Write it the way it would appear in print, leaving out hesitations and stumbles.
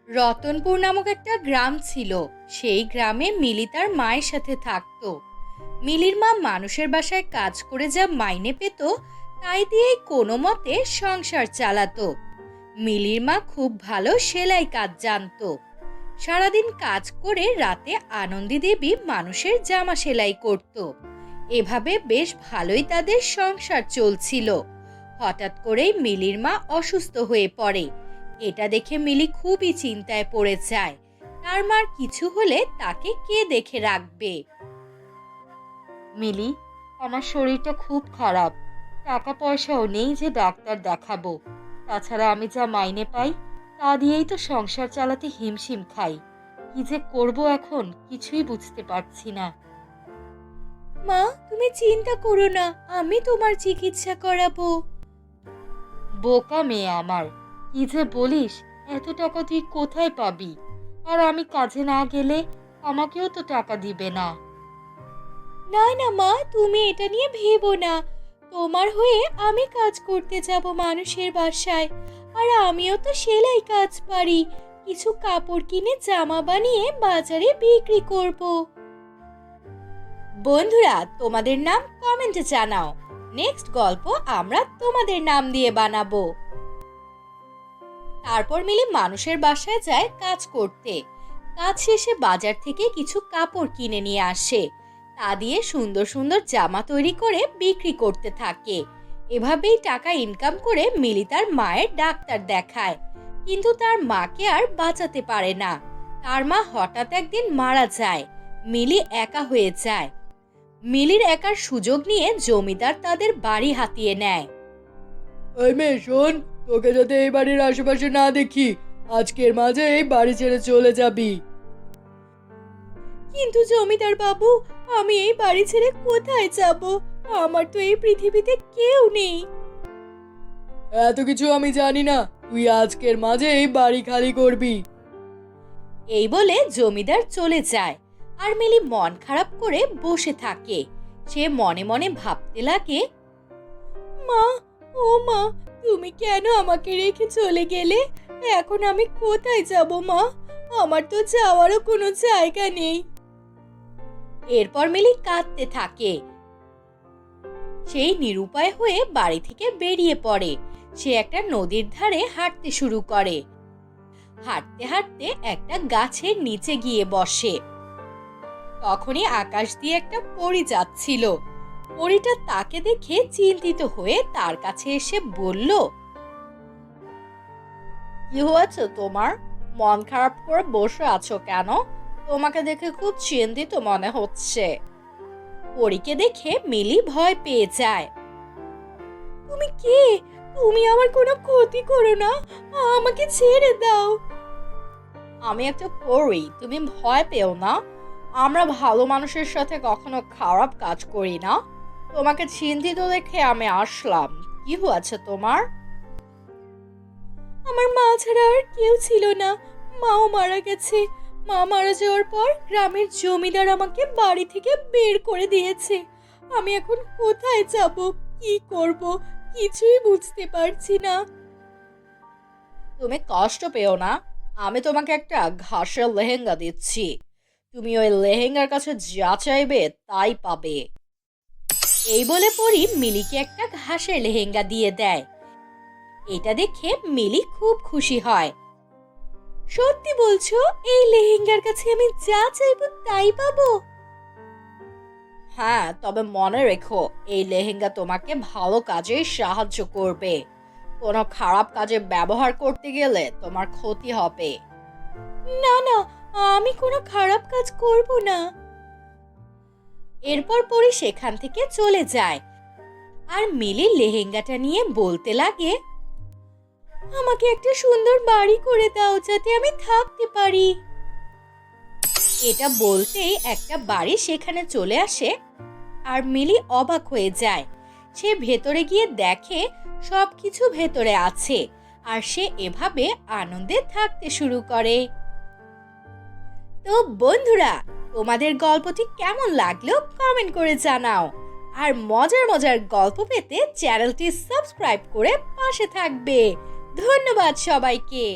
রতনপুর নামক একটা গ্রাম ছিল। সেই গ্রামে মিলি তার মায়ের সাথে থাকতো। মিলির মা মানুষের বাসায় কাজ করে যা মাইনে পেত তাই দিয়েই কোনো মতে সংসার চালাতো। মিলির মা খুব ভালো সেলাই কাজ জানতো। সারাদিন কাজ করে রাতে আনন্দী দেবী মানুষের জামা সেলাই করত। এভাবে বেশ ভালোই তাদের সংসার চলছিল। হঠাৎ করেই মিলির মা অসুস্থ হয়ে পড়ে। এটা দেখে মিলি খুবই চিন্তায় পড়ে যায়। তার মার কিছু হলে তাকে কে দেখে রাখবে। মিলি, আমার শরীরটা খুব খারাপ। টাকা পয়সাও নেই যে ডাক্তার দেখাবো। তাছাড়া আমি যা মাইনে পাই তা দিয়েই তো সংসার চালাতে হিমশিম খাই। কি যে করব এখন কিছুই বুঝতে পারছি না। মা, তুমি চিন্তা করো না, আমি তোমার চিকিৎসা করাবো। বোকা মেয়ে আমার, কি যে বলিস! এত টাকা তুই কোথায় পাবি? আর আমি কাজে না গেলে আমাকেও তো টাকা দিবে না। না না মা, তুমি এটা নিয়ে ভেবো না। তোমার হয়ে আমি কাজ করতে যাব মানুষের বাসায়। আর আমিও তো সেলাই কাজ পারি। কিছু কাপড় কিনে জামা বানিয়ে বাজারে বিক্রি করব। বন্ধুরা, তোমাদের নাম কমেন্টে জানাও। নেক্সট গল্প আমরা তোমাদের নাম দিয়ে বানাবো। তারপর মিলি মানুষের বাসায় যায় কাজ করতে। কাজ শেষে বাজার থেকে কিছু কাপড় কিনে নিয়ে আসে। তা দিয়ে সুন্দর সুন্দর জামা তৈরি করে বিক্রি করতে থাকে। এভাবেই টাকা ইনকাম করে মিলি তার মায়ের ডাক্তার দেখায়। কিন্তু তার মাকে আর বাঁচাতে পারে না। তার মা হঠাৎ একদিন মারা যায়। মিলি একা হয়ে যায়। মিলির একার সুযোগ নিয়ে জমিদার তাদের বাড়ি হাতিয়ে নেয়। ওই মেয়ে শোন, তোকে যাতে এই বাড়ির আশেপাশে না দেখি, আজকের মাঝে এই বাড়ি ছেড়ে চলে যাবি। কিন্তু জমিদার বাবু, আমি এই বাড়ি ছেড়ে কোথায় যাব? আমার তো এই পৃথিবীতে কেউ নেই। এত কিছু আমি জানি না, তুই আজকের মাঝে এই বাড়ি খালি করবি। এই বলে জমিদার চলে যায়। আর মিলি মন খারাপ করে বসে থাকে। সে মনে মনে ভাবতে লাগে, মা, ও মা, তুমি কেন আমাকে রেখে চলে গেলে? এখন আমি কোথায় যাব মা? আমার তো যাওয়ারও কোনো জায়গা নেই। এরপর মিলি কাঁদতে থাকে। সেই নিরুপায় হয়ে বাড়ি থেকে বেরিয়ে পড়ে। সে একটা নদীর ধারে হাঁটতে শুরু করে। হাঁটতে হাঁটতে একটা গাছের নিচে গিয়ে বসে। তখনই আকাশ দিয়ে একটা পরী যাচ্ছিল। পরীটা তাকে দেখে চিন্তিত হয়ে তার কাছে এসে বলল, কি হয়েছে তোমার? মন খারাপ করে বসে আছো কেন? তোমাকে দেখে খুব চিন্তিত মনে হচ্ছে। পরীকে দেখে মিলি ভয় পেয়ে যায়। তুমি কে? তুমি আমার কোনো ক্ষতি করো না, আমাকে ছেড়ে দাও। আমি একটা পরী, তুমি ভয় পেও না। আমরা ভালো মানুষের সাথে কখনো খারাপ কাজ করি না। তোমাকে চিন্তিত দেখে আমি আসলাম। কি হয়েছে তোমার? আমার মা ছাড়া আর কেউ ছিল না। মাও মারা গেছে। মা মারা যাওয়ার পর গ্রামের জমিদার আমাকে বাড়ি থেকে বের করে দিয়েছে। আমি এখন কোথায় যাব, কি করব, কিছুই বুঝতে পারছি না। তুমি কষ্ট পেও না, আমি তোমাকে একটা ঘাসের লেহেঙ্গা দিচ্ছি। তুমি ওই লেহেঙ্গার কাছে যা চাইবে তাই পাবে। এই বলে পরি মিলিকে একটা ঘাসের লেহেঙ্গা দিয়ে দেয়। এটা দেখে মিলি খুব খুশি হয়। সত্যি বলছো? এই লেহেঙ্গার কাছে আমি যা চাইবো তাই পাবো? হ্যাঁ, তবে মনে রেখো, এই লেহেঙ্গা তোমাকে ভালো কাজে সাহায্য করবে। কোনো খারাপ কাজে ব্যবহার করতে গেলে তোমার ক্ষতি হবে। না না, আমি কোনো খারাপ কাজ করব না। এরপর পরি সেখান থেকে চলে যায়। আর মিলি লেহেঙ্গাটা নিয়ে বলতে লাগে, আমাকে একটা সুন্দর বাড়ি করে দাও যাতে আমি থাকতে পারি। এটা বলতেই একটা বাড়ি সেখানে চলে আসে। আর মিলি অবাক হয়ে যায়। সে ভেতরে গিয়ে দেখে সবকিছু ভেতরে আছে। আর সে এভাবে আনন্দে থাকতে শুরু করে। তো বন্ধুরা, তোমাদের গল্পটি কেমন লাগলো কমেন্ট করে জানাও। আর মজার মজার গল্প পেতে চ্যানেলটি সাবস্ক্রাইব করে পাশে থাকবে। ধন্যবাদ সবাইকে।